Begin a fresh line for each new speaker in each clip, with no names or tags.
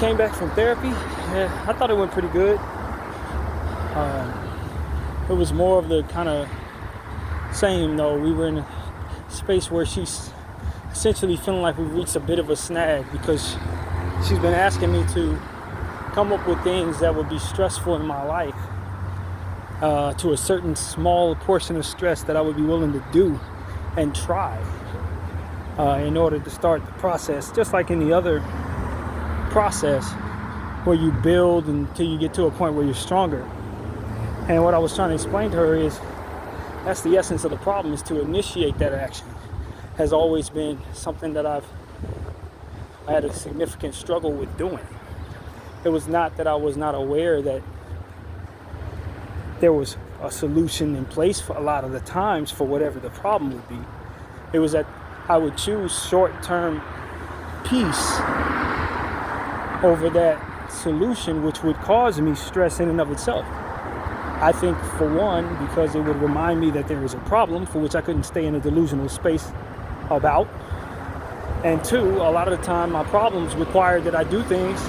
came back from therapy. Yeah, I thought it went pretty good. It was more of the kind of same though. We were in a space where she's essentially feeling like we've reached a bit of a snag because she's been asking me to come up with things that would be stressful in my life to a certain small portion of stress that I would be willing to do and try in order to start the process, just like any other process where you build until you get to a point where you're stronger. And what I was trying to explain to her is that's the essence of the problem, is to initiate that action. Has always been something that I had a significant struggle with doing. It was not that I was not aware that there was a solution in place for a lot of the times for whatever the problem would be. It was that I would choose short-term peace over that solution, which would cause me stress in and of itself. I think, for one, because it would remind me that there was a problem for which I couldn't stay in a delusional space about. And two, a lot of the time my problems require that I do things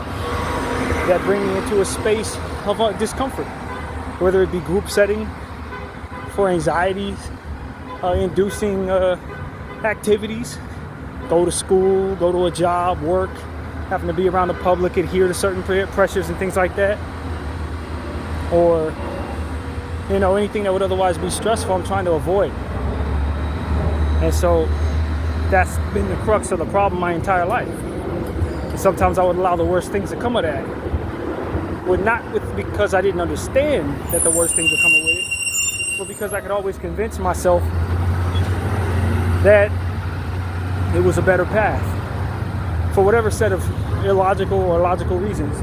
that bring me into a space of discomfort, whether it be group setting for anxiety inducing activities, go to school, go to a job, work, having to be around the public, adhere to certain pressures and things like that, or anything that would otherwise be stressful, I'm trying to avoid. And so that's been the crux of the problem my entire life. And sometimes I would allow the worst things to come of that. Because I didn't understand that the worst things were coming with it, but because I could always convince myself that it was a better path, for whatever set of illogical or logical reasons,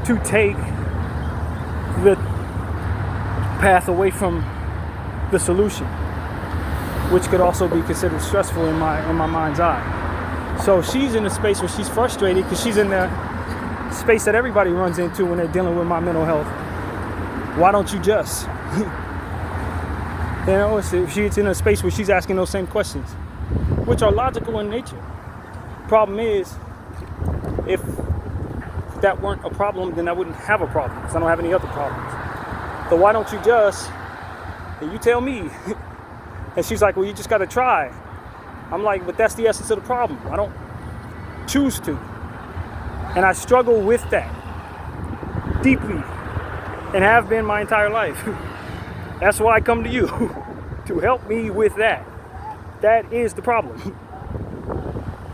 to take the path away from the solution, which could also be considered stressful in my mind's eye. So she's in a space where she's frustrated because she's in the space that everybody runs into when they're dealing with my mental health. Why don't you just? She's in a space where she's asking those same questions, which are logical in nature. Problem is, if that weren't a problem, then I wouldn't have a problem, because I don't have any other problems. So why don't you just, and you tell me. And she's like, well, you just got to try. I'm like, but that's the essence of the problem. I don't choose to. And I struggle with that deeply and have been my entire life. That's why I come to you, to help me with that. That is the problem.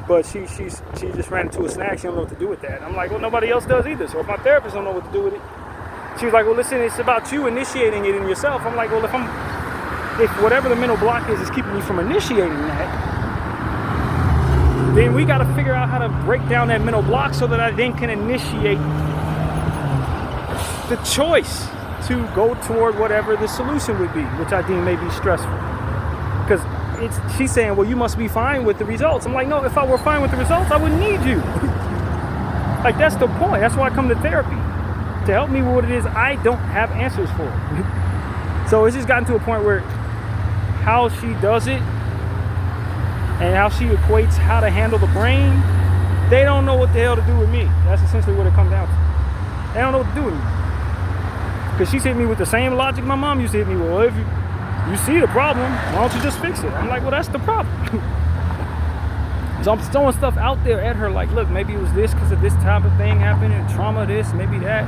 But she just ran into a snag. She don't know what to do with that. I'm like, well, nobody else does either. So if my therapist don't know what to do with it, she was like, well, listen, it's about you initiating it in yourself. I'm like, well, if whatever the mental block is keeping me from initiating that, then we got to figure out how to break down that mental block so that I then can initiate the choice to go toward whatever the solution would be, which I deem may be stressful. Because she's saying, well, you must be fine with the results. I'm like, no, if I were fine with the results, I wouldn't need you. Like, that's the point. That's why I come to therapy, to help me with what it is I don't have answers for. So it's just gotten to a point where how she does it and how she equates how to handle the brain, they don't know what the hell to do with me. That's essentially what it comes down to. They don't know what to do with me. Because she's hit me with the same logic my mom used to hit me with. Well, if you see the problem, why don't you just fix it? I'm like, well, that's the problem. So I'm throwing stuff out there at her like, look, maybe it was this because of this type of thing happened, and trauma this, maybe that.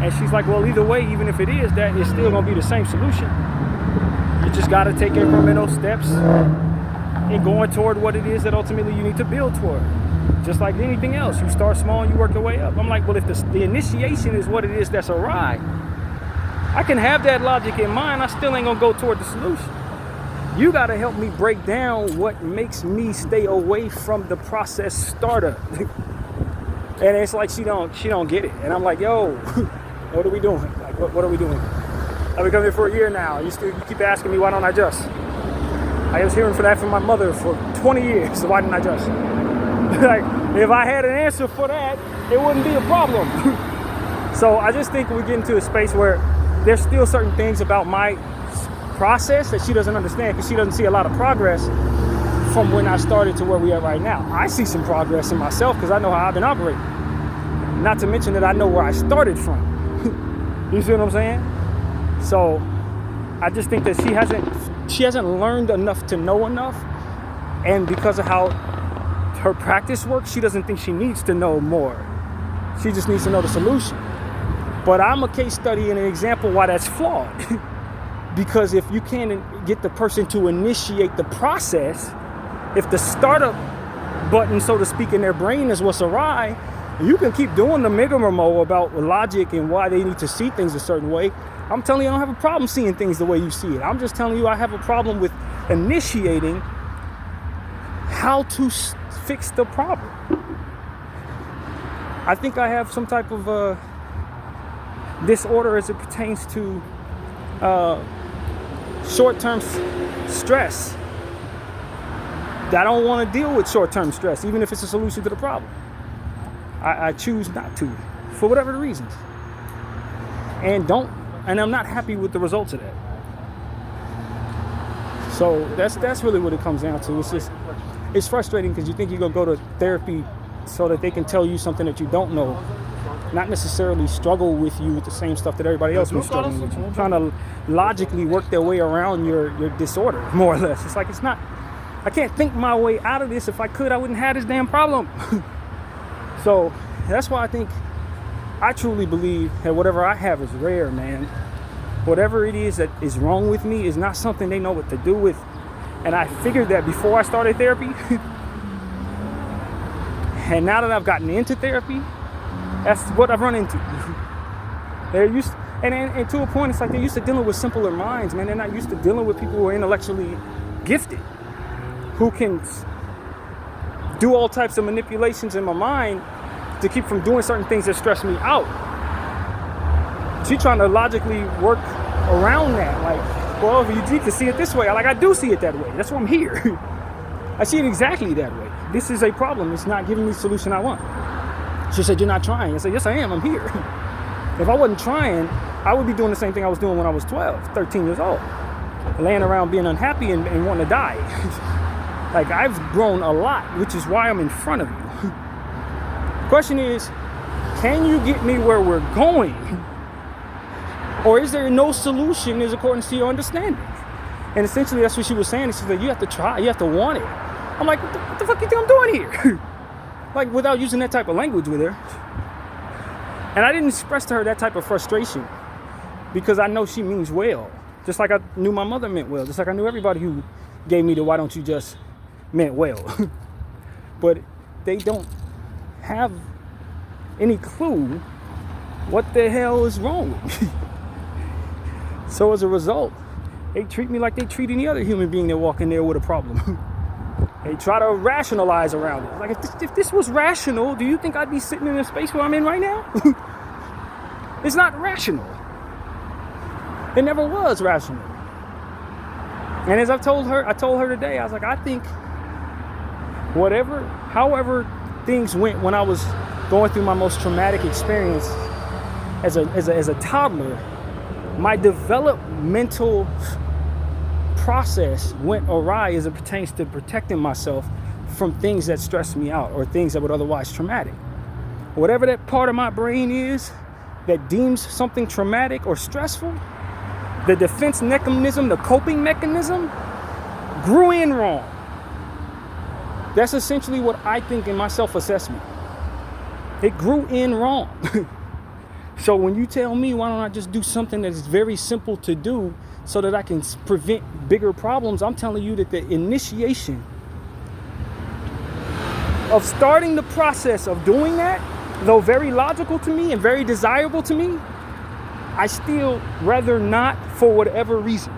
And she's like, well, either way, even if it is that, it's still going to be the same solution. You just got to take incremental steps in going toward what it is that ultimately you need to build toward. Just like anything else, you start small and you work your way up. I'm like, well, if the initiation is what it is that's awry, I can have that logic in mind. I still ain't gonna go toward the solution. You gotta help me break down what makes me stay away from the process starter. And it's like she don't get it. And I'm like, yo, what are we doing? Like, what are we doing? I've been coming here for a year now. You keep asking me, why don't I just? I was hearing for that from my mother for 20 years. So why didn't I just? Like, if I had an answer for that, it wouldn't be a problem. So I just think we get into a space where there's still certain things about my process that she doesn't understand, because she doesn't see a lot of progress from when I started to where we are right now. I see some progress in myself because I know how I've been operating. Not to mention that I know where I started from. You see what I'm saying? So I just think that she hasn't learned enough to know enough. And because of how her practice works, she doesn't think she needs to know more. She just needs to know the solution. But I'm a case study and an example why that's flawed. Because if you can't get the person to initiate the process, if the startup button, so to speak, in their brain is what's awry, you can keep doing the rigmarole about logic and why they need to see things a certain way. I'm telling you, I don't have a problem seeing things the way you see it. I'm just telling you I have a problem with initiating how to fix the problem. I think I have some type of disorder as it pertains to short-term stress. I don't want to deal with short-term stress, even if it's a solution to the problem. I choose not to, for whatever the reasons. And I'm not happy with the results of that. So that's really what it comes down to. It's frustrating because you think you're going to go to therapy so that they can tell you something that you don't know, not necessarily struggle with you with the same stuff that everybody else is struggling with. Trying to logically work their way around your disorder, more or less. It's like I can't think my way out of this. If I could, I wouldn't have this damn problem. So that's why I truly believe that whatever I have is rare, man. Whatever it is that is wrong with me is not something they know what to do with. And I figured that before I started therapy. And now that I've gotten into therapy, that's what I've run into. And to a point, it's like they're used to dealing with simpler minds, man. They're not used to dealing with people who are intellectually gifted, who can do all types of manipulations in my mind to keep from doing certain things that stress me out. She's trying to logically work around that. Like, well, if you need to see it this way, I do see it that way. That's why I'm here. I see it exactly that way. This is a problem. It's not giving me the solution I want. She said, you're not trying. I said, yes, I am. I'm here. If I wasn't trying, I would be doing the same thing I was doing when I was 12, 13 years old. Laying around being unhappy and wanting to die. Like, I've grown a lot, which is why I'm in front of you. Question is, can you get me where we're going? Or is there no solution is according to your understanding? And essentially that's what she was saying. She said, you have to try, you have to want it. I'm like, what the fuck do you think I'm doing here? Like, without using that type of language with her. And I didn't express to her that type of frustration because I know she means well. Just like I knew my mother meant well. Just like I knew everybody who gave me the why don't you just meant well. But they don't have any clue what the hell is wrong with me. So as a result, they treat me like they treat any other human being that walk in there with a problem. They try to rationalize around it. Like, if this was rational, do you think I'd be sitting in the space where I'm in right now? It's not rational. It never was rational. And as I told her today, I was like, I think however things went when I was going through my most traumatic experience as a toddler, my developmental process went awry as it pertains to protecting myself from things that stress me out or things that would otherwise traumatic. Whatever that part of my brain is that deems something traumatic or stressful, the defense mechanism, the coping mechanism, grew in wrong. That's essentially what I think in my self-assessment. It grew in wrong. So when you tell me, why don't I just do something that's very simple to do so that I can prevent bigger problems, I'm telling you that the initiation of starting the process of doing that, though very logical to me and very desirable to me, I still rather not for whatever reason,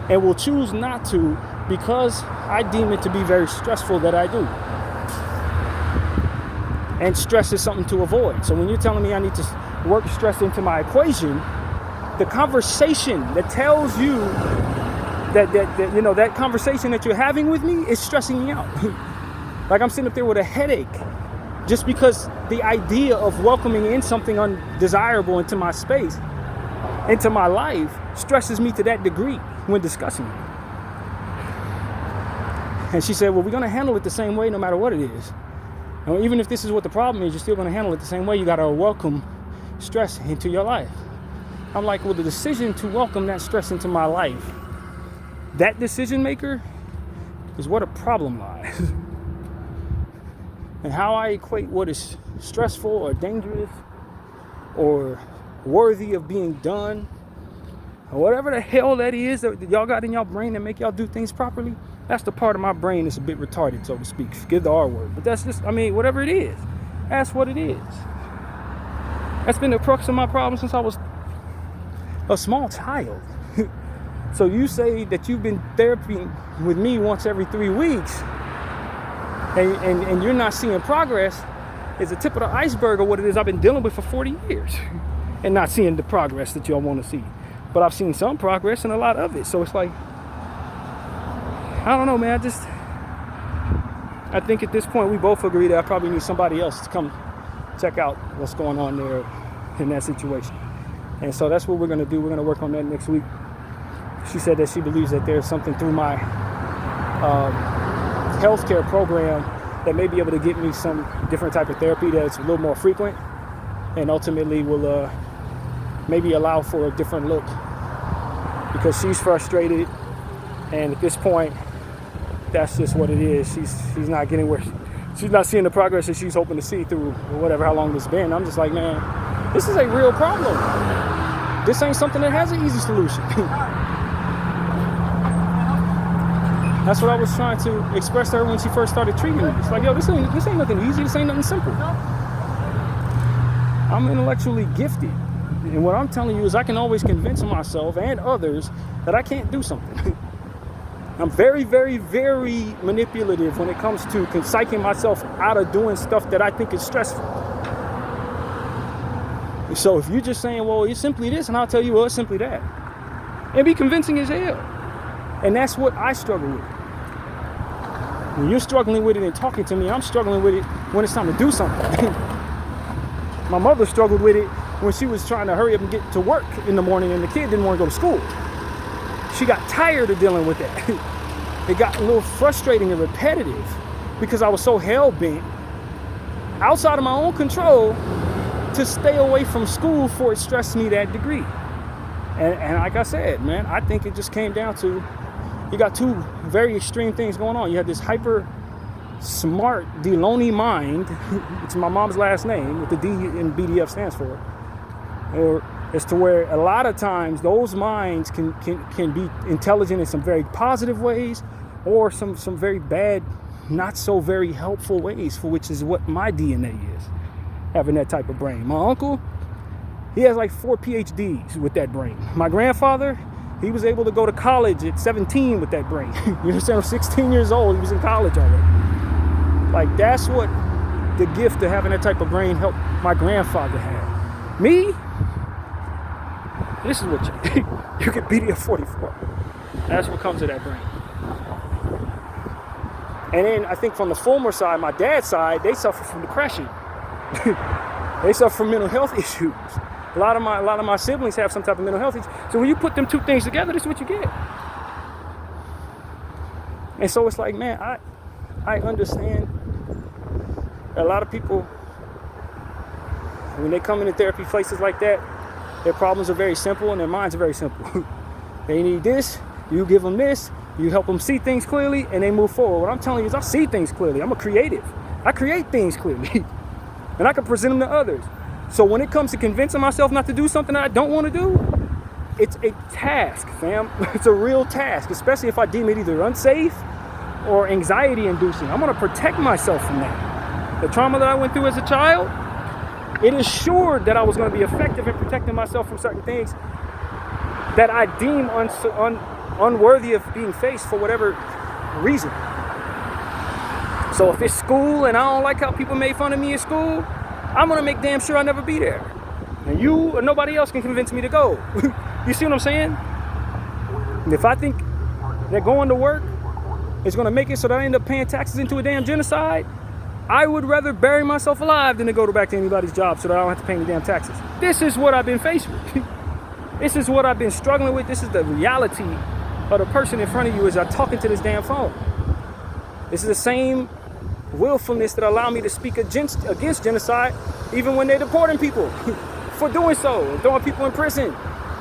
and will choose not to because I deem it to be very stressful that I do. And stress is something to avoid. So when you're telling me I need to work stress into my equation, the conversation that tells you that conversation that you're having with me is stressing me out. Like I'm sitting up there with a headache just because the idea of welcoming in something undesirable into my space, into my life, stresses me to that degree when discussing it. And she said, well, we're going to handle it the same way no matter what it is. Now, even if this is what the problem is, you're still going to handle it the same way. You got to welcome stress into your life. I'm like, well, the decision to welcome that stress into my life, that decision maker is where the problem lies. And how I equate what is stressful or dangerous or worthy of being done, or whatever the hell that is that y'all got in y'all brain that make y'all do things properly, that's the part of my brain that's a bit retarded, so to speak. Forgive the R word. But that's just, I mean, whatever it is, that's what it is. That's been the crux of my problem since I was a small child. So you say that you've been therapy with me once every 3 weeks, and you're not seeing progress, is the tip of the iceberg of what it is I've been dealing with for 40 years and not seeing the progress that y'all want to see. But I've seen some progress and a lot of it. So it's like, I don't know, man. I think at this point we both agree that I probably need somebody else to come check out what's going on there in that situation. And so that's what we're going to do. We're going to work on that next week. She said that she believes that there's something through my healthcare program that may be able to get me some different type of therapy that's a little more frequent and ultimately will maybe allow for a different look, because she's frustrated, and at this point that's just what it is. She's not getting where she's not seeing the progress that she's hoping to see through whatever, how long it's been. I'm just like, man, this is a real problem. This ain't something that has an easy solution. That's what I was trying to express to her when she first started treating me. It's like, yo, this ain't nothing easy. This ain't nothing simple. I'm intellectually gifted. And what I'm telling you is I can always convince myself and others that I can't do something. I'm very, very, very manipulative when it comes to psyching myself out of doing stuff that I think is stressful. So if you're just saying, well, it's simply this, and I'll tell you, well, it's simply that. And be convincing as hell. And that's what I struggle with. When you're struggling with it and talking to me, I'm struggling with it when it's time to do something. My mother struggled with it when she was trying to hurry up and get to work in the morning and the kid didn't want to go to school. She got tired of dealing with that. It got a little frustrating and repetitive because I was so hell-bent, outside of my own control, to stay away from school for it stressed me that degree. And like I said, man, I think it just came down to, you got two very extreme things going on. You have this hyper smart Deloney mind, it's my mom's last name, what the D in BDF stands for, or as to where a lot of times those minds can be intelligent in some very positive ways, or some very bad, not so very helpful ways, for which is what my DNA is, having that type of brain. My uncle, he has like 4 PhDs with that brain. My grandfather, he was able to go to college at 17 with that brain. You understand? I'm 16 years old, he was in college already. Like, that's what the gift of having that type of brain helped my grandfather have. Me, this is what you get BDF 44. That's what comes to that brain. And then I think from the former side, my dad's side, they suffer from depression. They suffer from mental health issues. A lot of my siblings have some type of mental health issues. So when you put them two things together, this is what you get. And so it's like, man, I understand a lot of people, when they come into therapy places like that, their problems are very simple and their minds are very simple. They need this, you give them this, you help them see things clearly, and they move forward. What I'm telling you is I see things clearly. I'm a creative. I create things clearly. And I can present them to others. So when it comes to convincing myself not to do something that I don't want to do, it's a task, fam. It's a real task, especially if I deem it either unsafe or anxiety inducing. I'm going to protect myself from that. The trauma that I went through as a child, it assured that I was going to be effective in protecting myself from certain things that I deem unworthy of being faced for whatever reason. So if it's school and I don't like how people made fun of me at school, I'm going to make damn sure I never be there. And you or nobody else can convince me to go. You see what I'm saying? If I think that going to work is going to make it so that I end up paying taxes into a damn genocide, I would rather bury myself alive than to go back to anybody's job so that I don't have to pay any damn taxes. This is what I've been faced with. This is what I've been struggling with. This is the reality of the person in front of you as I'm talking to this damn phone. This is the same willfulness that allow me to speak against genocide, even when they're deporting people for doing so, and throwing people in prison.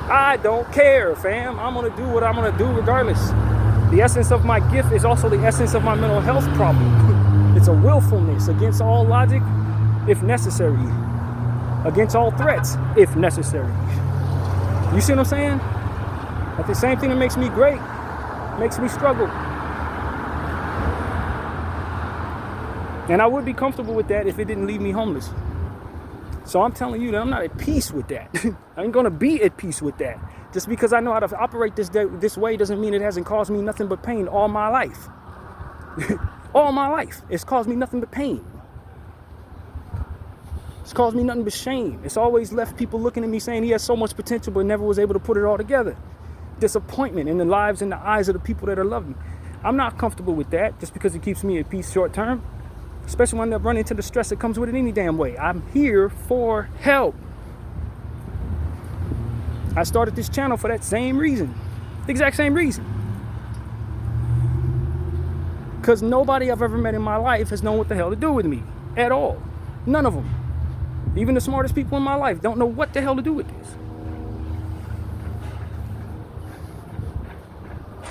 I don't care, fam. I'm gonna do what I'm gonna do regardless. The essence of my gift is also the essence of my mental health problem. It's a willfulness against all logic, if necessary. Against all threats, if necessary. You see what I'm saying? That's the same thing that makes me great, makes me struggle. And I would be comfortable with that if it didn't leave me homeless. So I'm telling you that I'm not at peace with that. I ain't gonna be at peace with that. Just because I know how to operate this way doesn't mean it hasn't caused me nothing but pain all my life. All my life, it's caused me nothing but pain. It's caused me nothing but shame. It's always left people looking at me saying he has so much potential but never was able to put it all together. Disappointment in the lives and the eyes of the people that are loving me. I'm not comfortable with that just because it keeps me at peace short term. Especially when I run into the stress that comes with it any damn way. I'm here for help. I started this channel for that same reason. The exact same reason. Because nobody I've ever met in my life has known what the hell to do with me. At all. None of them. Even the smartest people in my life don't know what the hell to do with this.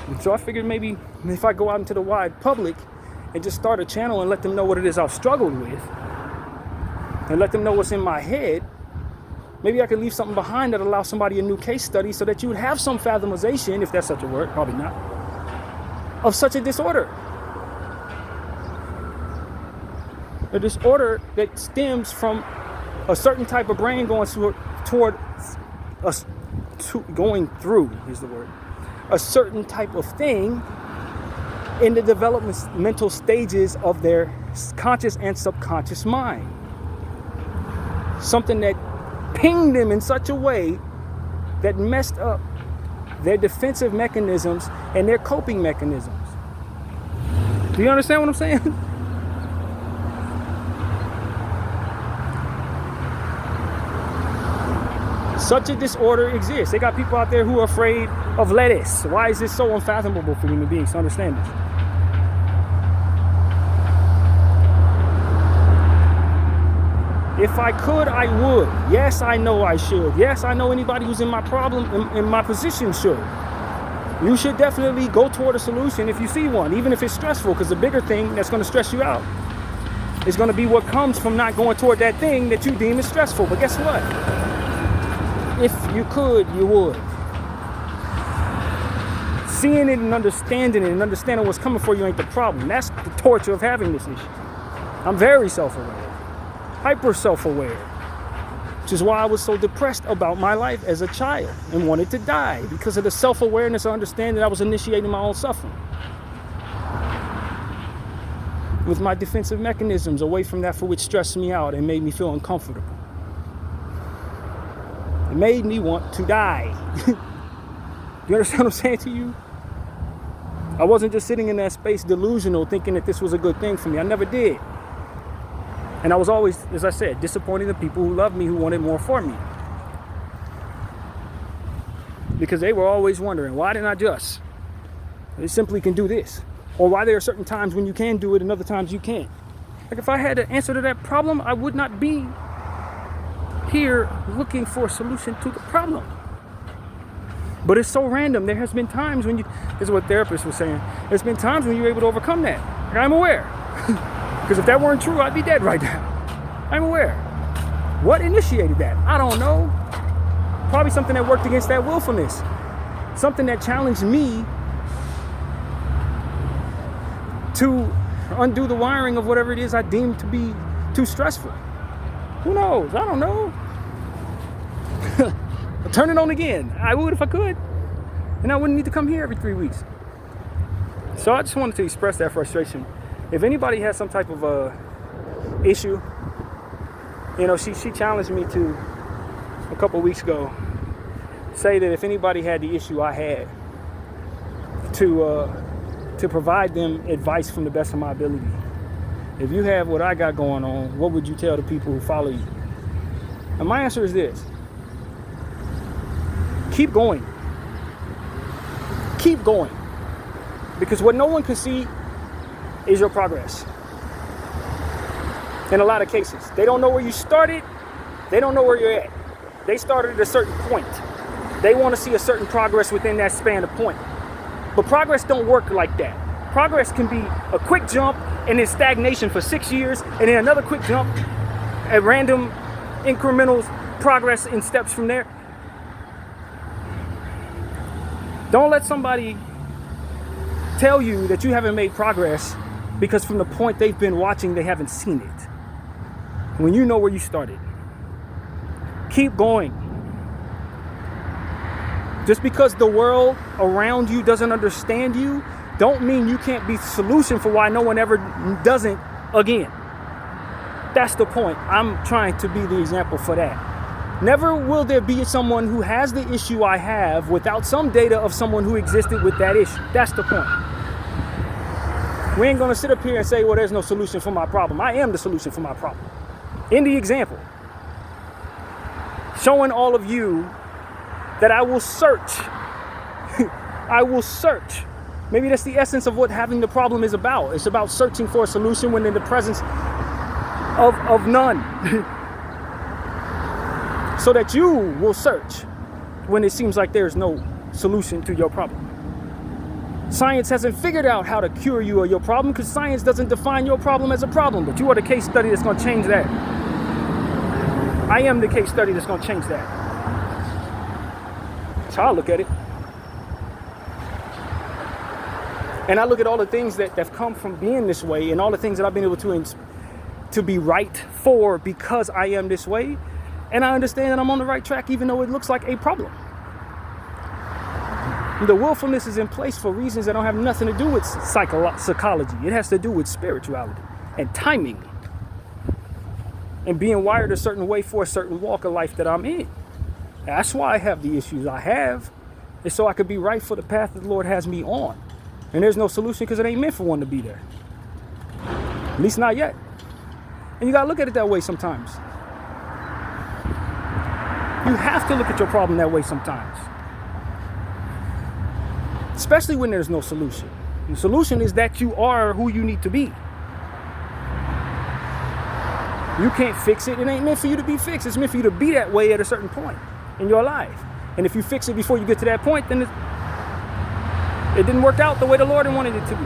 And so I figured maybe if I go out into the wide public and just start a channel and let them know what it is I've struggled with, and let them know what's in my head, maybe I could leave something behind that allows somebody a new case study so that you would have some fathomization, if that's such a word, probably not, of such a disorder. A disorder that stems from a certain type of brain going through is the word, a certain type of thing in the developmental stages of their conscious and subconscious mind. Something that pinged them in such a way that messed up their defensive mechanisms and their coping mechanisms. Do you understand what I'm saying? Such a disorder exists. They got people out there who are afraid of lettuce. Why is this so unfathomable for human beings to understand this? If I could, I would. Yes, I know I should. Yes, I know anybody who's in my problem, in my position should. You should definitely go toward a solution if you see one, even if it's stressful, because the bigger thing that's going to stress you out is going to be what comes from not going toward that thing that you deem is stressful. But guess what? If you could, you would. Seeing it and understanding what's coming for you ain't the problem. That's the torture of having this issue. I'm very self-aware, hyper self-aware, which is why I was so depressed about my life as a child and wanted to die, because of the self-awareness of understanding that I was initiating my own suffering with my defensive mechanisms away from that for which stressed me out and made me feel uncomfortable. It made me want to die. You understand what I'm saying to you? I wasn't just sitting in that space delusional thinking that this was a good thing for me. I never did. And I was always, as I said, disappointing the people who loved me, who wanted more for me. Because they were always wondering, why didn't I just? They simply can do this. Or why there are certain times when you can do it and other times you can't. Like if I had an answer to that problem, I would not be here looking for a solution to the problem. But it's so random. There has been times when this is what therapists were saying, there's been times when you're able to overcome that. Like, I'm aware. Because if that weren't true, I'd be dead right now. I'm aware. What initiated that? I don't know. Probably something that worked against that willfulness. Something that challenged me to undo the wiring of whatever it is I deemed to be too stressful. Who knows? I don't know. I'll turn it on again. I would if I could. And I wouldn't need to come here every 3 weeks. So I just wanted to express that frustration. If anybody has some type of issue, you know, she challenged me to, a couple weeks ago, say that if anybody had the issue I had, to provide them advice from the best of my ability. If you have what I got going on, what would you tell the people who follow you? And my answer is this. Keep going. Keep going. Because what no one can see is your progress. in a lot of cases. They don't know where you started. They don't know where you're at. They started at a certain point. They want to see a certain progress within that span of point. But progress don't work like that. Progress can be a quick jump and then stagnation for 6 years, and then another quick jump, at random incremental progress in steps from there. Don't let somebody tell you that you haven't made progress because from the point they've been watching, they haven't seen it. When you know where you started, keep going. Just because the world around you doesn't understand you, don't mean you can't be the solution for why no one ever doesn't again. That's the point. I'm trying to be the example for that. Never will there be someone who has the issue I have without some data of someone who existed with that issue. That's the point. We ain't gonna sit up here and say, well, there's no solution for my problem. I am the solution for my problem. In the example, showing all of you that I will search. I will search. Maybe that's the essence of what having the problem is about. It's about searching for a solution when in the presence of none. So that you will search when it seems like there's no solution to your problem. Science hasn't figured out how to cure you or your problem because science doesn't define your problem as a problem, but you are the case study that's going to change that. I am the case study that's going to change that. That's how I look at it. And I look at all the things that have come from being this way and all the things that I've been able to be right for because I am this way. And I understand that I'm on the right track even though it looks like a problem. The willfulness is in place for reasons that don't have nothing to do with psychology. It has to do with spirituality and timing and being wired a certain way for a certain walk of life that I'm in. That's why I have the issues I have. It's so I could be right for the path that the Lord has me on. And there's no solution because it ain't meant for one to be there. At least not yet. And you got to look at it that way sometimes. You have to look at your problem that way sometimes. Especially when there's no solution. The solution is that you are who you need to be. You can't fix it. It ain't meant for you to be fixed. It's meant for you to be that way at a certain point in your life. And if you fix it before you get to that point, then it didn't work out the way the Lord wanted it to be.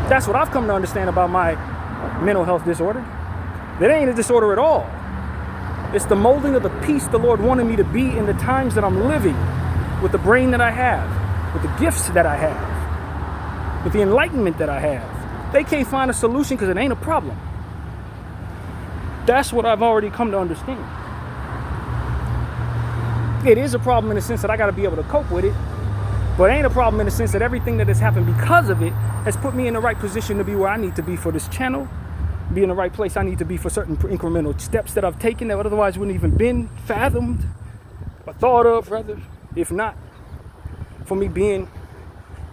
That's what I've come to understand about my mental health disorder. That ain't a disorder at all. It's the molding of the piece the Lord wanted me to be in the times that I'm living, with the brain that I have, with the gifts that I have, with the enlightenment that I have. They can't find a solution because it ain't a problem. That's what I've already come to understand. It is a problem in the sense that I got to be able to cope with it, but it ain't a problem in the sense that everything that has happened because of it has put me in the right position to be where I need to be for this channel, be in the right place I need to be for certain incremental steps that I've taken that otherwise wouldn't even been fathomed or thought of, rather, if not for me being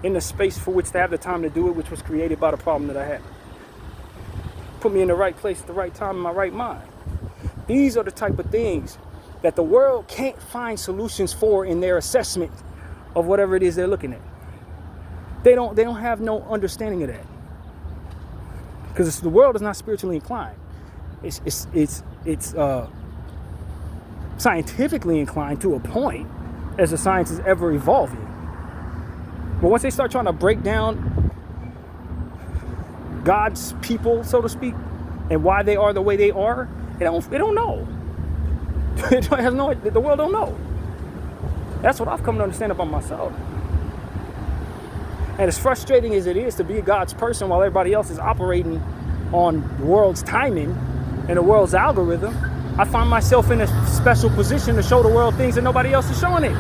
in the space for which to have the time to do it, which was created by the problem that I had. Put me in the right place at the right time in my right mind. These are the type of things that the world can't find solutions for in their assessment of whatever it is they're looking at. They don't have no understanding of that. Because the world is not spiritually inclined. It's scientifically inclined to a point as the science is ever evolving. But once they start trying to break down God's people, so to speak, and why they are the way they are, they don't know. The world don't know. That's what I've come to understand about myself. And as frustrating as it is to be a God's person while everybody else is operating on the world's timing and the world's algorithm, I find myself in a special position to show the world things that nobody else is showing it.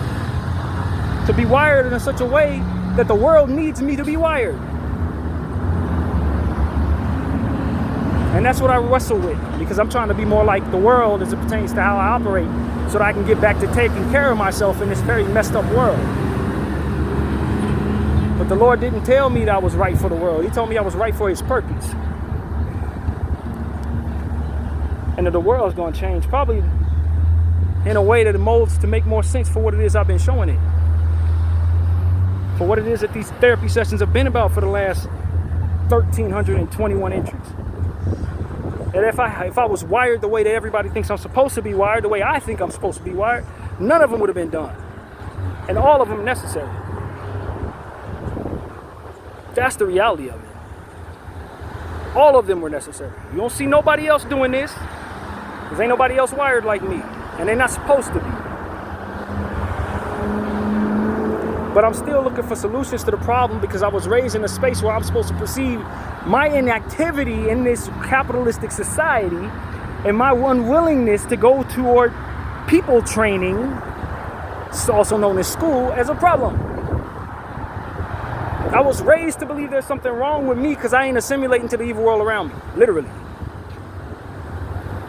To be wired in such a way that the world needs me to be wired. And that's what I wrestle with, because I'm trying to be more like the world as it pertains to how I operate, so that I can get back to taking care of myself in this very messed up world. But the Lord didn't tell me that I was right for the world. He told me I was right for his purpose. And that the world is going to change, probably in a way that it molds to make more sense for what it is I've been showing it. For what it is that these therapy sessions have been about for the last 1,321 entries. And if I was wired the way that everybody thinks I'm supposed to be wired, the way I think I'm supposed to be wired, none of them would have been done. And all of them necessary. That's the reality of it. All of them were necessary. You don't see nobody else doing this, because ain't nobody else wired like me. And they're not supposed to be. But I'm still looking for solutions to the problem, because I was raised in a space where I'm supposed to perceive my inactivity in this capitalistic society and my unwillingness to go toward people training, also known as school, as a problem. I was raised to believe there's something wrong with me because I ain't assimilating to the evil world around me. Literally.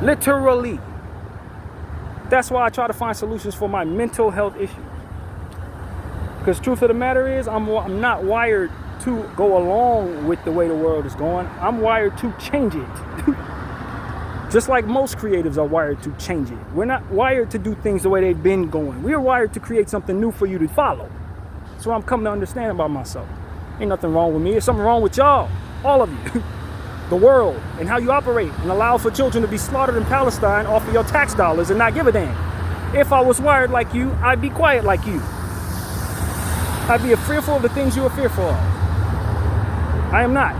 Literally. That's why I try to find solutions for my mental health issues. Because truth of the matter is, I'm not wired to go along with the way the world is going. I'm wired to change it. Just like most creatives are wired to change it. We're not wired to do things the way they've been going. We're wired to create something new for you to follow. That's what I'm coming to understand about myself. Ain't nothing wrong with me. There's something wrong with y'all. All of you. The world and how you operate and allow for children to be slaughtered in Palestine off of your tax dollars and not give a damn. If I was wired like you, I'd be quiet like you. I'd be fearful of the things you are fearful of. I am not.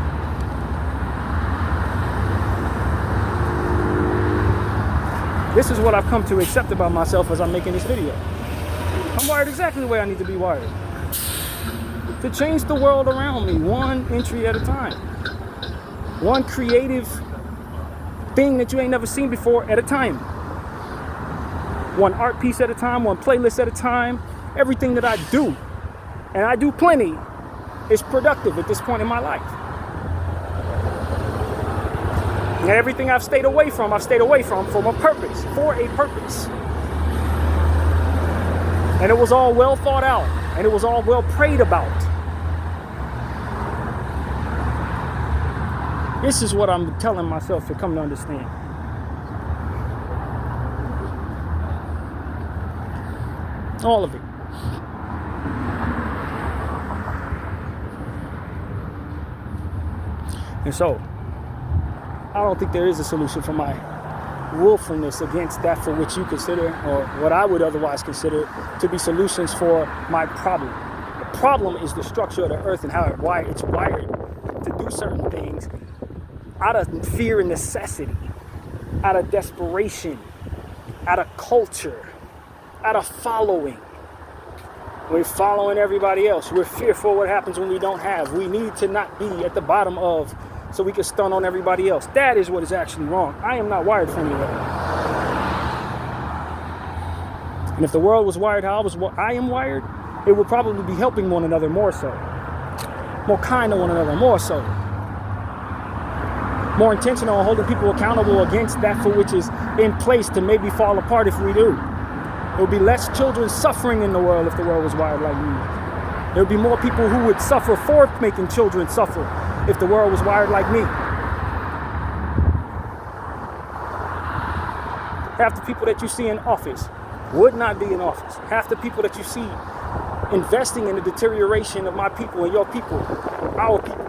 This is what I've come to accept about myself as I'm making this video. I'm wired exactly the way I need to be wired. To change the world around me, one entry at a time. One creative thing that you ain't never seen before at a time. One art piece at a time, one playlist at a time. Everything that I do, and I do plenty, is productive at this point in my life. And everything I've stayed away from a purpose, for a purpose. And it was all well thought out, and it was all well prayed about. This is what I'm telling myself to come to understand. All of it. And so, I don't think there is a solution for my willfulness against that for which you consider, or what I would otherwise consider, to be solutions for my problem. The problem is the structure of the earth and how it's wired to do certain things out of fear and necessity, out of desperation, out of culture, out of following. We're following everybody else. We're fearful what happens when we don't have. We need to not be at the bottom of, so we can stun on everybody else. That is what is actually wrong. I am not wired for any of that. And if the world was wired how I am wired, it would probably be helping one another more so. More kind to one another, more so. More intentional on holding people accountable against that for which is in place to maybe fall apart if we do. There would be less children suffering in the world if the world was wired like me. There would be more people who would suffer for making children suffer if the world was wired like me. Half the people that you see in office would not be in office. Half the people that you see investing in the deterioration of my people and your people, our people,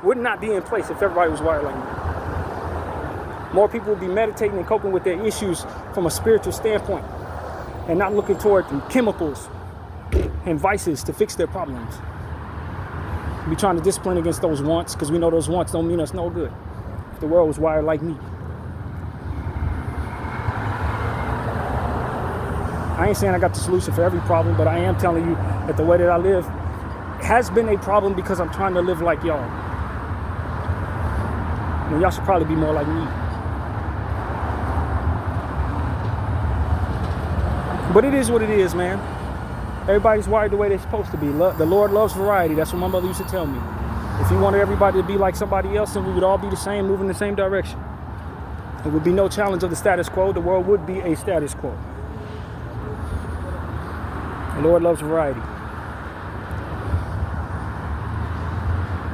would not be in place if everybody was wired like me. More people would be meditating and coping with their issues from a spiritual standpoint and not looking toward chemicals and vices to fix their problems. We'd be trying to discipline against those wants because we know those wants don't mean us no good if the world was wired like me. I ain't saying I got the solution for every problem, but I am telling you that the way that I live has been a problem because I'm trying to live like y'all. Well, y'all should probably be more like me. But it is what it is, man. Everybody's wired the way they're supposed to be. The Lord loves variety. That's what my mother used to tell me. If he wanted everybody to be like somebody else, then we would all be the same, moving in the same direction. There would be no challenge of the status quo. The world would be a status quo. The Lord loves variety.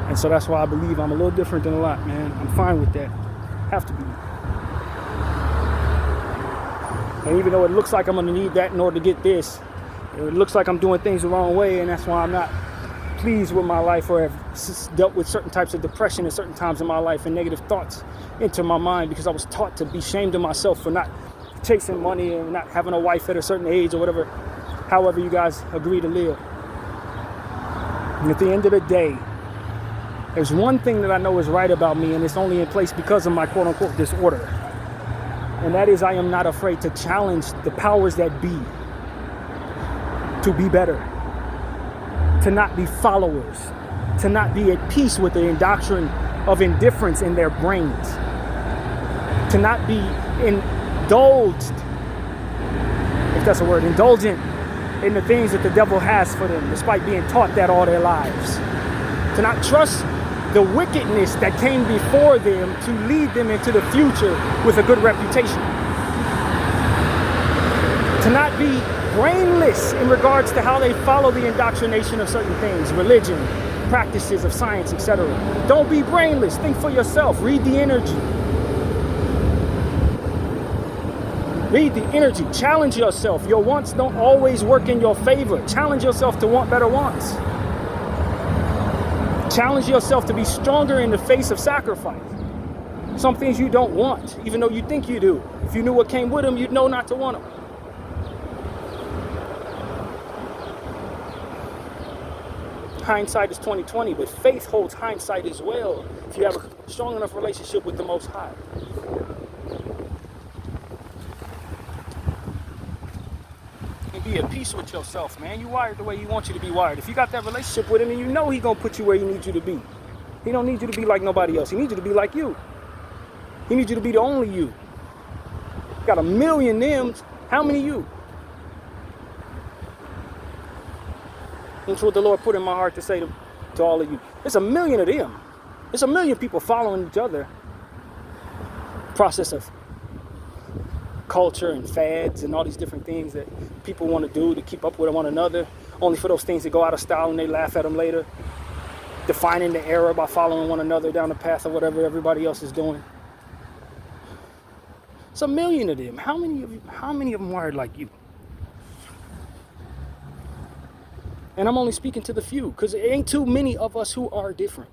And so that's why I believe I'm a little different than a lot, man. I'm fine with that. Have to be. And even though it looks like I'm going to need that in order to get this, it looks like I'm doing things the wrong way, and that's why I'm not pleased with my life or have dealt with certain types of depression at certain times in my life and negative thoughts enter my mind because I was taught to be ashamed of myself for not chasing money and not having a wife at a certain age or whatever, however you guys agree to live. And at the end of the day, there's one thing that I know is right about me, and it's only in place because of my quote-unquote disorder. And that is I am not afraid to challenge the powers that be to be better, to not be followers, to not be at peace with the doctrine of indifference in their brains, to not be indulged, if that's a word, indulgent in the things that the devil has for them, despite being taught that all their lives, to not trust the wickedness that came before them to lead them into the future with a good reputation, to not be brainless in regards to how they follow the indoctrination of certain things, religion, practices of science, etc. Don't be brainless. Think for yourself. Read the energy. Read the energy. Challenge yourself. Your wants don't always work in your favor. Challenge yourself to want better wants. Challenge yourself to be stronger in the face of sacrifice. Some things you don't want, even though you think you do. If you knew what came with them, you'd know not to want them. Hindsight is 20/20, but faith holds hindsight as well if you have a strong enough relationship with the Most High. And be at peace with yourself, man. You wired the way He wants you to be wired. If you got that relationship with Him, and you know He's gonna put you where He needs you to be. He don't need you to be like nobody else. He needs you to be like you. He needs you to be the only you. Got a million names. How many you? That's what the Lord put in my heart to say to all of you. There's a million of them. There's a million people following each other. Process of culture and fads and all these different things that people want to do to keep up with one another, only for those things to go out of style and they laugh at them later. Defining the era by following one another down the path of whatever everybody else is doing. It's a million of them. How many of them wired like you? And I'm only speaking to the few, because there ain't too many of us who are different.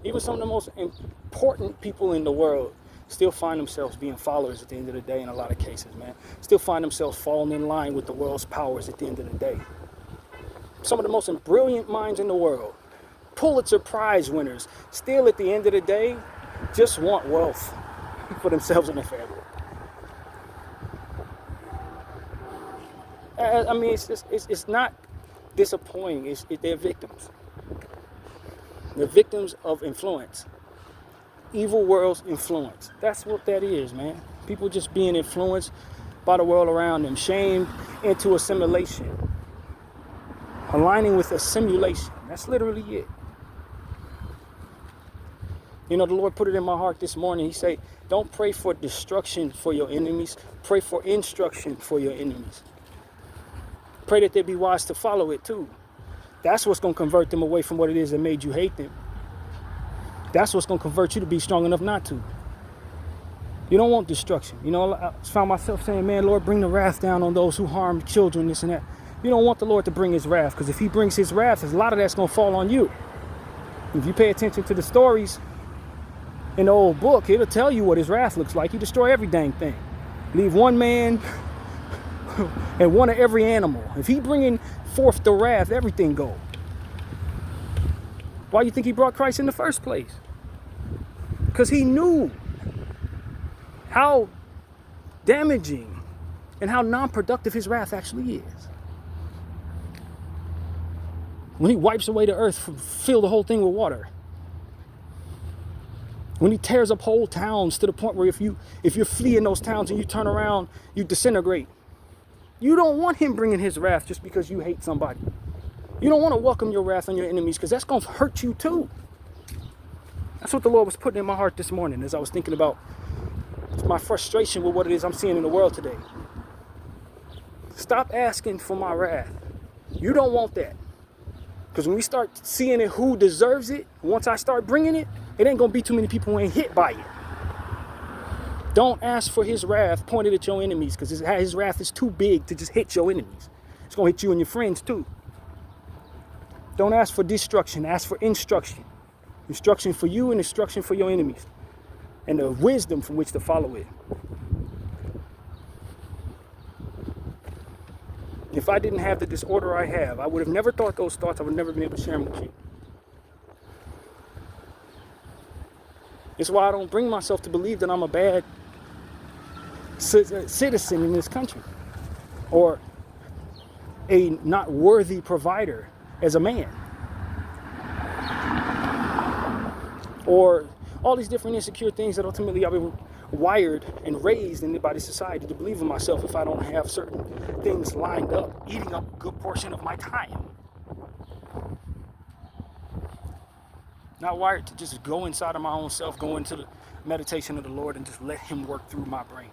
Even some of the most important people in the world still find themselves being followers at the end of the day in a lot of cases, man. Still find themselves falling in line with the world's powers at the end of the day. Some of the most brilliant minds in the world, Pulitzer Prize winners, still at the end of the day just want wealth for themselves and their family. I mean, it's not disappointing. They're victims. They're victims of influence. Evil world's influence. That's what that is, man. People just being influenced by the world around them. Shamed into assimilation. Aligning with a simulation. That's literally it. You know, the Lord put it in my heart this morning. He said, don't pray for destruction for your enemies. Pray for instruction for your enemies. Pray that they be wise to follow it too. That's what's going to convert them away from what it is that made you hate them. That's what's going to convert you to be strong enough not to. You don't want destruction. You know, I found myself saying, man, Lord, bring the wrath down on those who harm children, this and that. You don't want the Lord to bring His wrath, because if He brings His wrath, a lot of that's going to fall on you. If you pay attention to the stories in the old book, it'll tell you what His wrath looks like. He destroy every dang thing. Leave one man and one of every animal. If He bringing forth the wrath, everything go. Why do you think He brought Christ in the first place? Because He knew how damaging and how non-productive His wrath actually is. When He wipes away the earth, fill the whole thing with water. When He tears up whole towns to the point where if you flee in those towns and you turn around, you disintegrate. You don't want Him bringing His wrath just because you hate somebody. You don't want to welcome your wrath on your enemies, because that's going to hurt you too. That's what the Lord was putting in my heart this morning as I was thinking about my frustration with what it is I'm seeing in the world today. Stop asking for my wrath. You don't want that. Because when we start seeing it, who deserves it, once I start bringing it, it ain't going to be too many people who ain't hit by it. Don't ask for his wrath pointed at your enemies, because his wrath is too big to just hit your enemies. It's going to hit you and your friends too. Don't ask for destruction. Ask for instruction. Instruction for you and instruction for your enemies. And the wisdom from which to follow it. If I didn't have the disorder I have, I would have never thought those thoughts. I would have never been able to share them with you. It's why I don't bring myself to believe that I'm a bad citizen in this country, or a not worthy provider as a man, or all these different insecure things that ultimately I've been wired and raised in by the society to believe in myself if I don't have certain things lined up, eating up a good portion of my time. Not wired to just go inside of my own self, go into the meditation of the Lord and just let him work through my brain.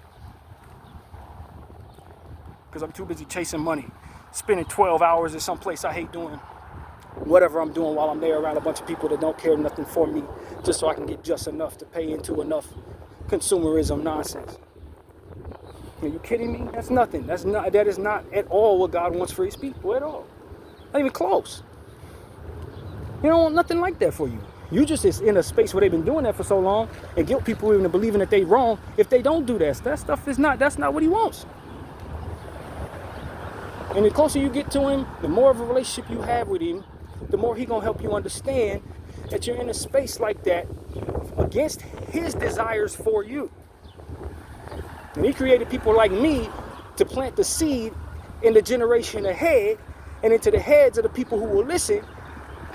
Because I'm too busy chasing money, spending 12 hours at some place I hate doing whatever I'm doing while I'm there around a bunch of people that don't care nothing for me, just so I can get just enough to pay into enough consumerism nonsense. Are you kidding me? That's nothing. That is not at all what God wants for his people at all. Not even close. He don't want nothing like that for you. You just is in a space where they've been doing that for so long and guilt people into believing that they wrong if they don't do that. That's not what he wants. And the closer you get to him, the more of a relationship you have with him, the more he gonna help you understand that you're in a space like that against his desires for you. And he created people like me to plant the seed in the generation ahead and into the heads of the people who will listen,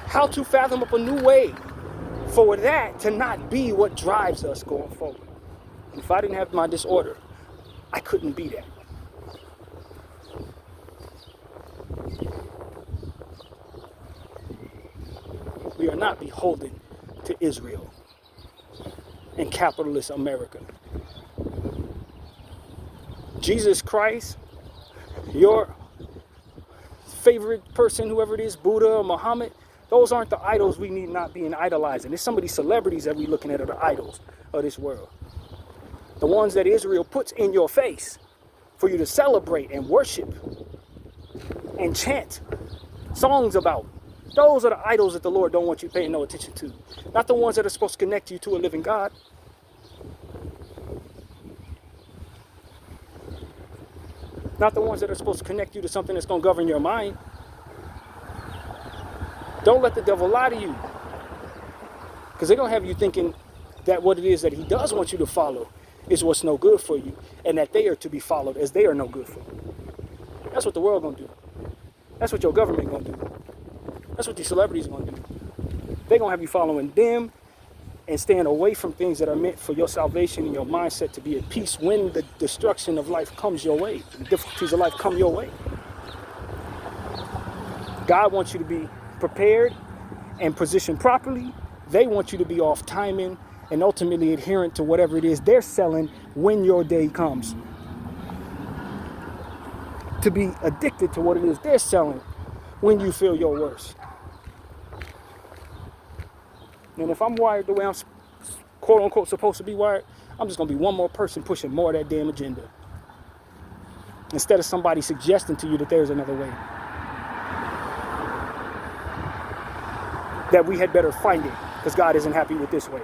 how to fathom up a new way for that to not be what drives us going forward. And if I didn't have my disorder, I couldn't be that. We are not beholden to Israel and capitalist America. Jesus Christ, your favorite person, whoever it is, Buddha or Muhammad, those aren't the idols we need not being idolizing. It's some of these celebrities that we're looking at are the idols of this world. The ones that Israel puts in your face for you to celebrate and worship and chant songs about. Those are the idols that the Lord don't want you paying no attention to. Not the ones that are supposed to connect you to a living God. Not the ones that are supposed to connect you to something that's going to govern your mind. Don't let the devil lie to you. Because they're going to have you thinking that what it is that he does want you to follow is what's no good for you. And that they are to be followed as they are no good for you. That's what the world going to do. That's what your government going to do. That's what these celebrities are going to do. They're going to have you following them and staying away from things that are meant for your salvation and your mindset to be at peace when the destruction of life comes your way. The difficulties of life come your way. God wants you to be prepared and positioned properly. They want you to be off timing and ultimately adherent to whatever it is they're selling when your day comes. To be addicted to what it is they're selling when you feel your worst. And if I'm wired the way I'm quote unquote supposed to be wired, I'm just going to be one more person pushing more of that damn agenda. Instead of somebody suggesting to you that there's another way. That we had better find it because God isn't happy with this way.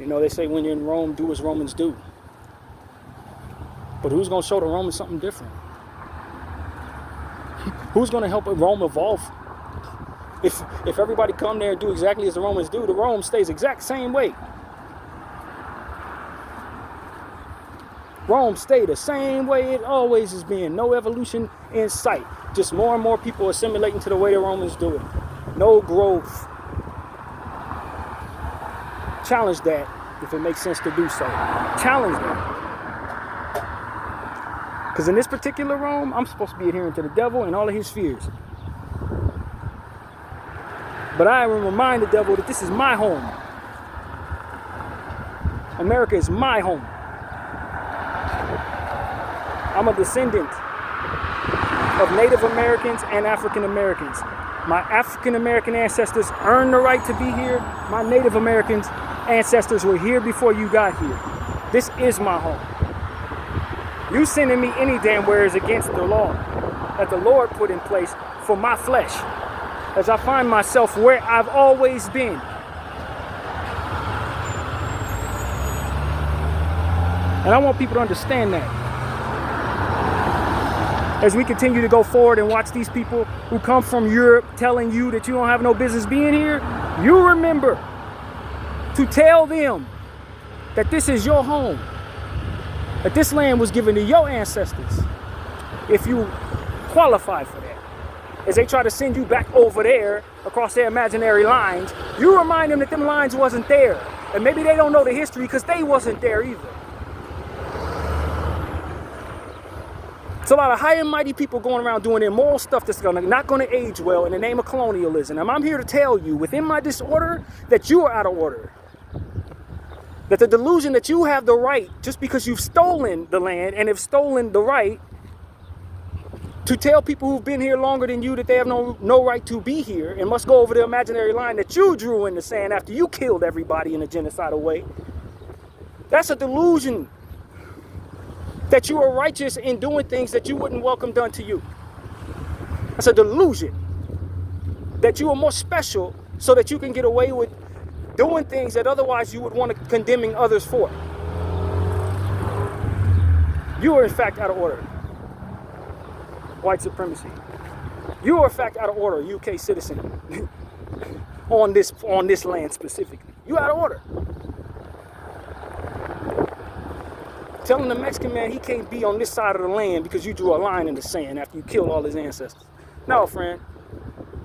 You know, they say when you're in Rome, do as Romans do. But who's going to show the Romans something different? Who's going to help Rome evolve? If everybody come there and do exactly as the Romans do, the Rome stays exact same way. Rome stayed the same way it always has been. No evolution in sight. Just more and more people assimilating to the way the Romans do it. No growth. Challenge that if it makes sense to do so. Challenge that. Because in this particular Rome, I'm supposed to be adhering to the devil and all of his fears. But I will remind the devil that this is my home. America is my home. I'm a descendant of Native Americans and African Americans. My African American ancestors earned the right to be here. My Native Americans ancestors were here before you got here. This is my home. You sending me any damn where is against the law that the Lord put in place for my flesh, as I find myself where I've always been. And I want people to understand that. As we continue to go forward and watch these people who come from Europe telling you that you don't have no business being here, you remember to tell them that this is your home, that this land was given to your ancestors, if you qualify for that. As they try to send you back over there across their imaginary lines, you remind them that them lines wasn't there. And maybe they don't know the history because they wasn't there either. It's a lot of high and mighty people going around doing immoral stuff that's not going to age well in the name of colonialism. And I'm here to tell you, within my disorder, that you are out of order. That the delusion that you have the right, just because you've stolen the land and have stolen the right, to tell people who've been here longer than you that they have no right to be here and must go over the imaginary line that you drew in the sand after you killed everybody in a genocidal way. That's a delusion. That you are righteous in doing things that you wouldn't welcome done to you. That's a delusion. That you are more special so that you can get away with doing things that otherwise you would want to condemning others for. You are in fact out of order. White supremacy. You are in fact out of order, UK citizen. on this land specifically. You out of order. Telling the Mexican man he can't be on this side of the land because you drew a line in the sand after you killed all his ancestors. No, friend.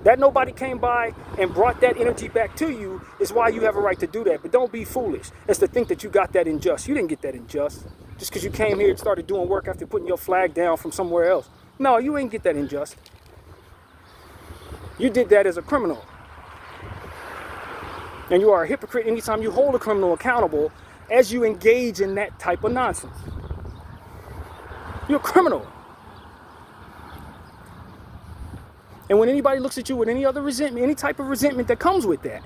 That nobody came by and brought that energy back to you is why you have a right to do that. But don't be foolish as to think that you got that unjust. You didn't get that unjust just because you came here and started doing work after putting your flag down from somewhere else. No, you ain't get that unjust. You did that as a criminal. And you are a hypocrite anytime you hold a criminal accountable as you engage in that type of nonsense. You're a criminal. And when anybody looks at you with any other resentment, any type of resentment that comes with that,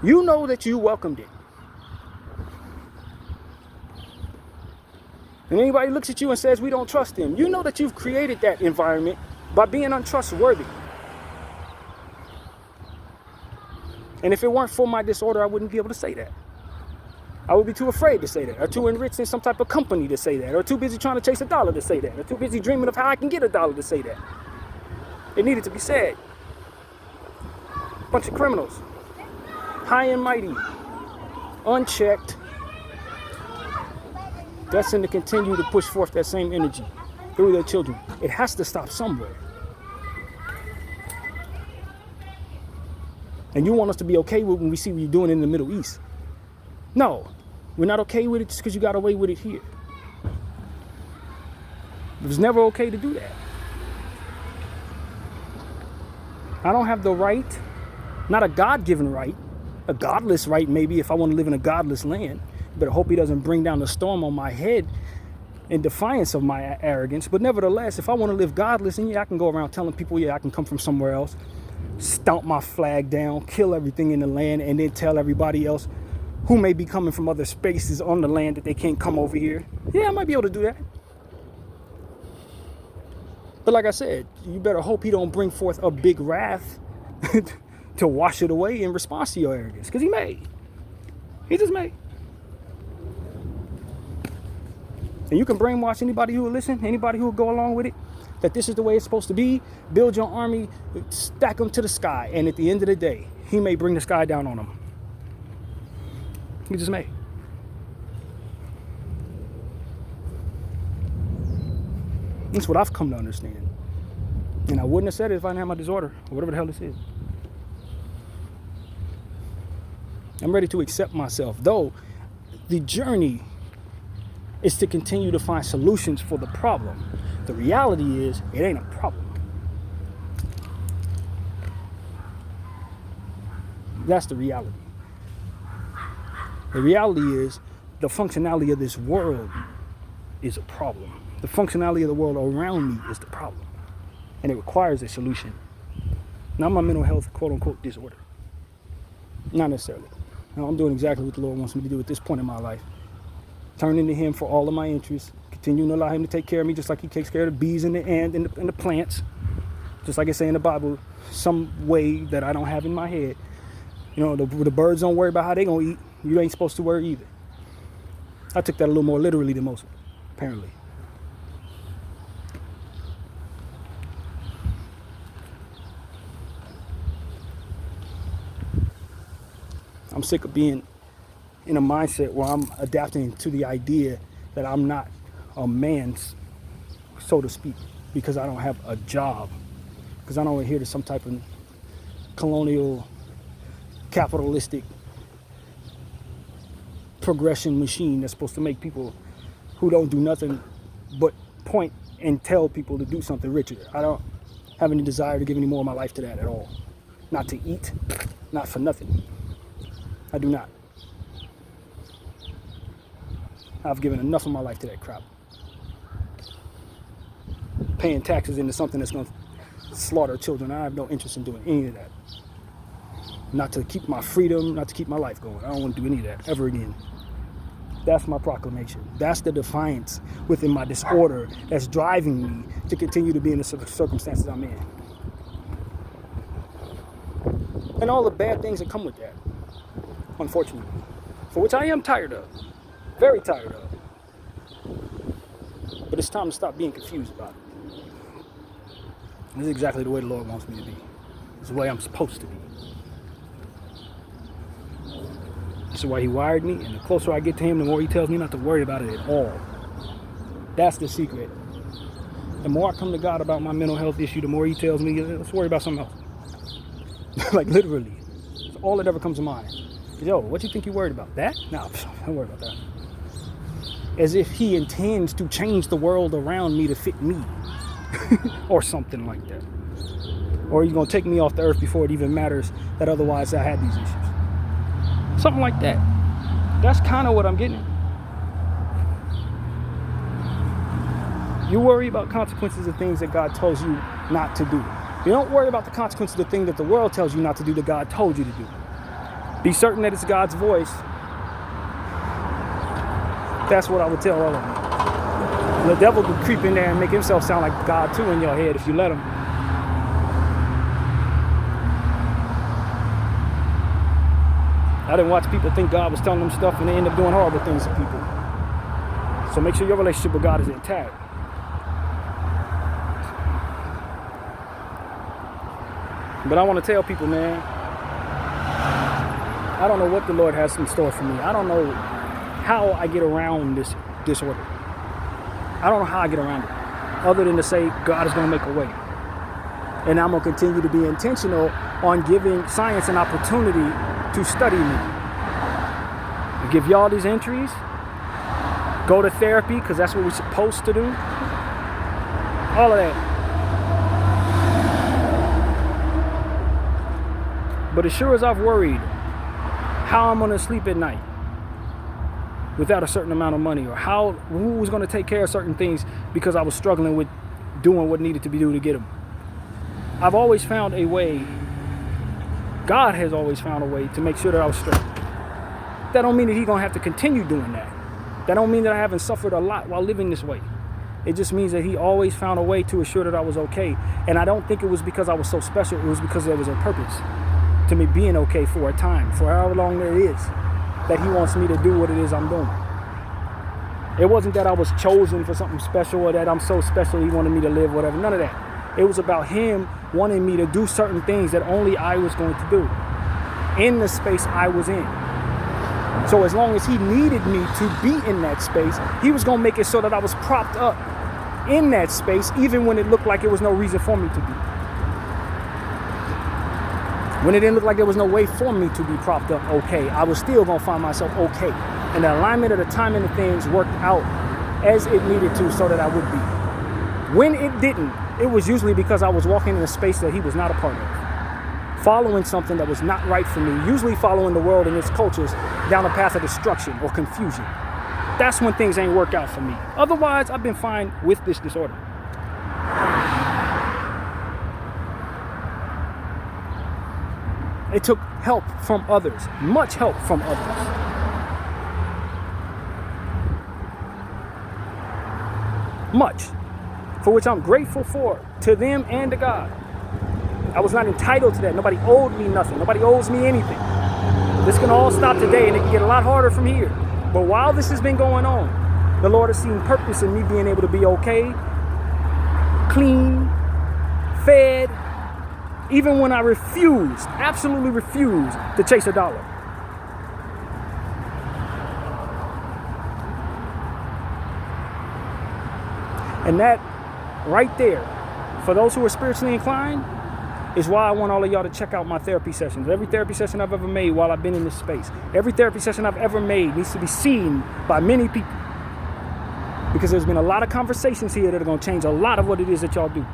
you know that you welcomed it. And anybody looks at you and says, we don't trust them, you know that you've created that environment by being untrustworthy. And if it weren't for my disorder, I wouldn't be able to say that. I would be too afraid to say that, or too enriched in some type of company to say that, or too busy trying to chase a dollar to say that, or too busy dreaming of how I can get a dollar to say that. It needed to be said. Bunch of criminals, high and mighty, unchecked, destined to continue to push forth that same energy through their children. It has to stop somewhere. And you want us to be okay with when we see what you're doing in the Middle East. No, we're not okay with it just because you got away with it here. It was never okay to do that. I don't have the right, not a God-given right, a godless right maybe if I want to live in a godless land. But I hope he doesn't bring down the storm on my head in defiance of my arrogance. But nevertheless, if I want to live godless, and yeah, I can go around telling people, yeah, I can come from somewhere else, stomp my flag down, kill everything in the land, and then tell everybody else who may be coming from other spaces on the land that they can't come over here. Yeah, I might be able to do that. But like I said, you better hope he don't bring forth a big wrath to wash it away in response to your arrogance. Because he may. He just may. And you can brainwash anybody who will listen, anybody who will go along with it, that this is the way it's supposed to be. Build your army, stack them to the sky. And at the end of the day, he may bring the sky down on them. He just may. That's what I've come to understand. And I wouldn't have said it if I didn't have my disorder, or whatever the hell this is. I'm ready to accept myself, though the journey is to continue to find solutions for the problem. The reality is, it ain't a problem. That's the reality. The reality is, the functionality of this world is a problem. The functionality of the world around me is the problem. And it requires a solution. Not my mental health, quote unquote, disorder. Not necessarily. No, I'm doing exactly what the Lord wants me to do at this point in my life. Turning to Him for all of my interests. Continuing to allow Him to take care of me just like He takes care of the bees and the ants and the plants. Just like it say in the Bible, some way that I don't have in my head. You know, the birds don't worry about how they gonna eat. You ain't supposed to worry either. I took that a little more literally than most, apparently. I'm sick of being in a mindset where I'm adapting to the idea that I'm not a man, so to speak, because I don't have a job, because I don't adhere to some type of colonial, capitalistic progression machine that's supposed to make people who don't do nothing but point and tell people to do something richer. I don't have any desire to give any more of my life to that at all. Not to eat, not for nothing. I do not. I've given enough of my life to that crap. Paying taxes into something that's going to slaughter children. I have no interest in doing any of that. Not to keep my freedom, not to keep my life going. I don't want to do any of that ever again. That's my proclamation. That's the defiance within my disorder that's driving me to continue to be in the circumstances I'm in. And all the bad things that come with that, unfortunately. For which I am tired of. Very tired of. But it's time to stop being confused about it. This is exactly the way the Lord wants me to be. This is the way I'm supposed to be. This is why He wired me, and the closer I get to Him, the more He tells me not to worry about it at all. That's the secret. The more I come to God about my mental health issue, the more He tells me, let's worry about something else. Like literally. It's all that ever comes to mind. Yo, what do you think you worried about? That? No, don't worry about that. As if He intends to change the world around me to fit me. Or something like that. Or He's going to take me off the earth before it even matters that otherwise I had these issues. Something like that. That's kind of what I'm getting. You worry about consequences of things that God tells you not to do. You don't worry about the consequences of the thing that the world tells you not to do that God told you to do. Be certain that it's God's voice. That's what I would tell all of them. The devil could creep in there and make himself sound like God too in your head if you let him. I didn't watch people think God was telling them stuff and they end up doing horrible things to people. So make sure your relationship with God is intact. But I want to tell people, man, I don't know what the Lord has in store for me. I don't know how I get around this disorder. I don't know how I get around it, other than to say God is going to make a way. And I'm going to continue to be intentional on giving science an opportunity to study me. I give y'all these entries. Go to therapy, because that's what we're supposed to do. All of that. But as sure as I've worried how I'm going to sleep at night without a certain amount of money, or who was going to take care of certain things because I was struggling with doing what needed to be done to get them. I've always found a way, God has always found a way to make sure that I was straight. That don't mean that He's going to have to continue doing that. That don't mean that I haven't suffered a lot while living this way. It just means that He always found a way to assure that I was okay. And I don't think it was because I was so special. It was because there was a purpose to me being okay for a time, for however long it is that He wants me to do what it is I'm doing. It wasn't that I was chosen for something special or that I'm so special He wanted me to live, whatever. None of that. It was about Him wanting me to do certain things that only I was going to do in the space I was in. So as long as He needed me to be in that space, He was going to make it so that I was propped up in that space, even when it looked like there was no reason for me to be. When it didn't look like there was no way for me to be propped up okay, I was still going to find myself okay. And the alignment of the timing of things worked out as it needed to so that I would be. When it didn't, it was usually because I was walking in a space that He was not a part of. Following something that was not right for me, usually following the world and its cultures down a path of destruction or confusion. That's when things ain't work out for me. Otherwise, I've been fine with this disorder. It took help from others, much help from others. Much, for which I'm grateful for, to them and to God. I was not entitled to that. Nobody owed me nothing. Nobody owes me anything. This can all stop today, and it can get a lot harder from here. But while this has been going on, the Lord has seen purpose in me being able to be okay, clean, fed, even when I refused, absolutely refused to chase a dollar. And that right there, for those who are spiritually inclined, is why I want all of y'all to check out my therapy sessions. Every therapy session I've ever made while I've been in this space, every therapy session I've ever made needs to be seen by many people. Because there's been a lot of conversations here that are going to change a lot of what it is that y'all do.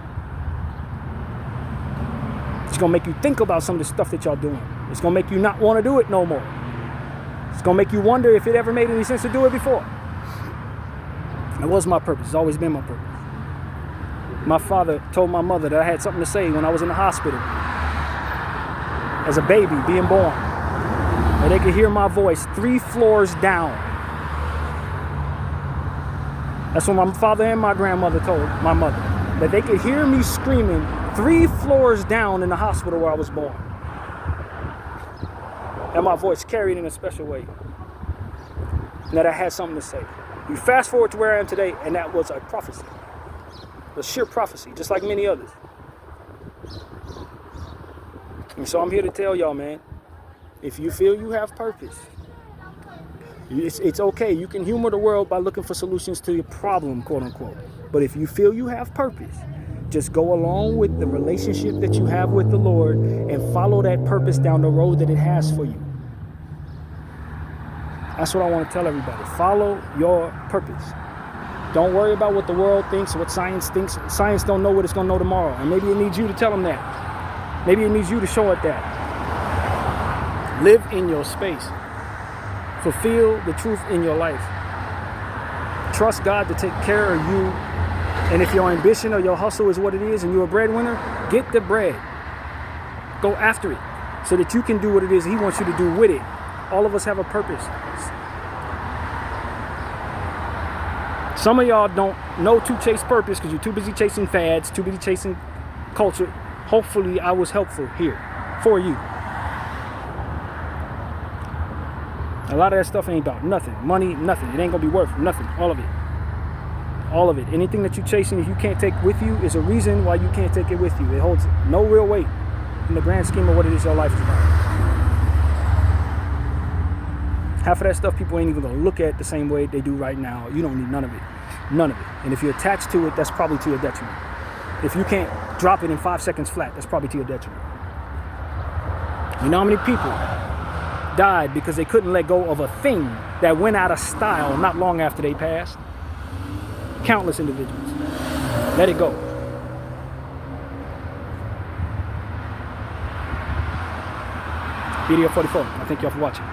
It's going to make you think about some of the stuff that y'all doing. It's going to make you not want to do it no more. It's going to make you wonder if it ever made any sense to do it before. It was my purpose. It's always been my purpose. My father told my mother that I had something to say when I was in the hospital as a baby being born. And they could hear my voice 3 floors down. That's what my father and my grandmother told my mother. That they could hear me screaming 3 floors down in the hospital where I was born. And my voice carried in a special way. And that I had something to say. You fast forward to where I am today, and that was a prophecy. A sheer prophecy, just like many others. And so I'm here to tell y'all, man, if you feel you have purpose, it's okay. You can humor the world by looking for solutions to your problem, quote unquote. But if you feel you have purpose, just go along with the relationship that you have with the Lord and follow that purpose down the road that it has for you. That's what I want to tell everybody. Follow your purpose. Don't worry about what the world thinks, what science thinks. Science don't know what it's going to know tomorrow. And maybe it needs you to tell them that. Maybe it needs you to show it that. Live in your space. Fulfill the truth in your life. Trust God to take care of you. And if your ambition or your hustle is what it is and you're a breadwinner, get the bread. Go after it so that you can do what it is He wants you to do with it. All of us have a purpose. Some of y'all don't know to chase purpose because you're too busy chasing fads, too busy chasing culture. Hopefully I was helpful here for you. A lot of that stuff ain't about nothing. Money, nothing. It ain't going to be worth nothing. All of it. All of it. Anything that you're chasing, if you can't take with you, is a reason why you can't take it with you. It holds no real weight in the grand scheme of what it is your life is about. Half of that stuff people ain't even going to look at the same way they do right now. You don't need none of it. None of it. And if you're attached to it, that's probably to your detriment. If you can't drop it in 5 seconds flat, that's probably to your detriment. You know how many people died because they couldn't let go of a thing that went out of style not long after they passed? Countless individuals. Let it go. Video 44. I thank y'all for watching.